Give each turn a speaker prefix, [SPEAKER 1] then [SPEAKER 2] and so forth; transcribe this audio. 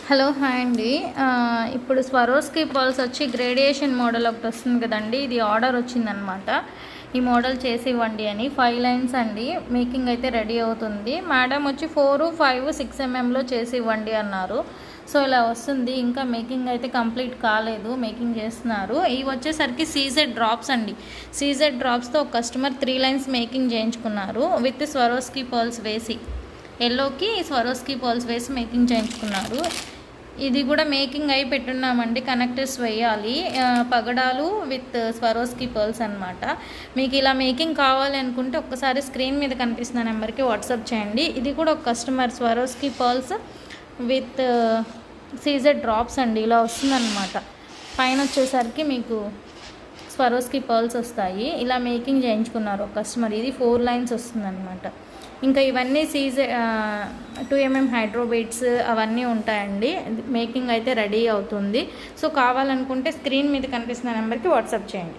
[SPEAKER 1] Hello hi అండి. ఇప్పుడు Swarovski pearls వచ్చి గ్రేడియేషన్ మోడల్ ఒకటి వస్తుంది కదండి. ఇది ఆర్డర్ వచ్చిందనమాట. ఈ మోడల్ చేసి ఇవ్వండి అని 5 లైన్స్ అండి. మేకింగ్ అయితే రెడీ అవుతుంది. మేడం వచ్చి 4, 5, 6 ఎంఎంలో చేసి ఇవ్వండి అన్నారు. సో ఇలా వస్తుంది. ఇంకా మేకింగ్ అయితే కంప్లీట్ కాలేదు, మేకింగ్ చేస్తున్నారు. ఇవి వచ్చేసరికి సీజెడ్ డ్రాప్స్ అండి. సీజెడ్ డ్రాప్స్తో ఒక కస్టమర్ 3 లైన్స్ మేకింగ్ చేయించుకున్నారు విత్ స్వరోస్కి పర్ల్స్ వేసి. ఎల్లోకి స్వరోస్కి పర్ల్స్ వేసి మేకింగ్ చేయించుకున్నారు. ఇది కూడా మేకింగ్ అయి పెట్టున్నామండి. కనెక్టర్స్ వేయాలి. పగడాలు విత్ స్వరోస్కి పర్ల్స్ అనమాట. మీకు ఇలా మేకింగ్ కావాలి అనుకుంటే ఒక్కసారి స్క్రీన్ మీద కనిపిస్తున్న నెంబర్కి వాట్సాప్ చేయండి. ఇది కూడా ఒక customer Swarovski pearls with CZ drops అండి. ఇలా వస్తుందన్నమాట. పైన వచ్చేసరికి మీకు స్వరోస్కి పర్ల్స్ వస్తాయి. ఇలా మేకింగ్ చేయించుకున్నారు ఒక కస్టమర్. ఇది 4 లైన్స్ వస్తుందన్నమాట. ఇంకా ఇవన్నీ 2mm హైడ్రోబీట్స్ అవన్నీ ఉంటాయండి. మేకింగ్ అయితే రెడీ అవుతుంది. సో కావాలనుకుంటే స్క్రీన్ మీద కనిపిస్తున్న నెంబర్కి వాట్సాప్ చేయండి.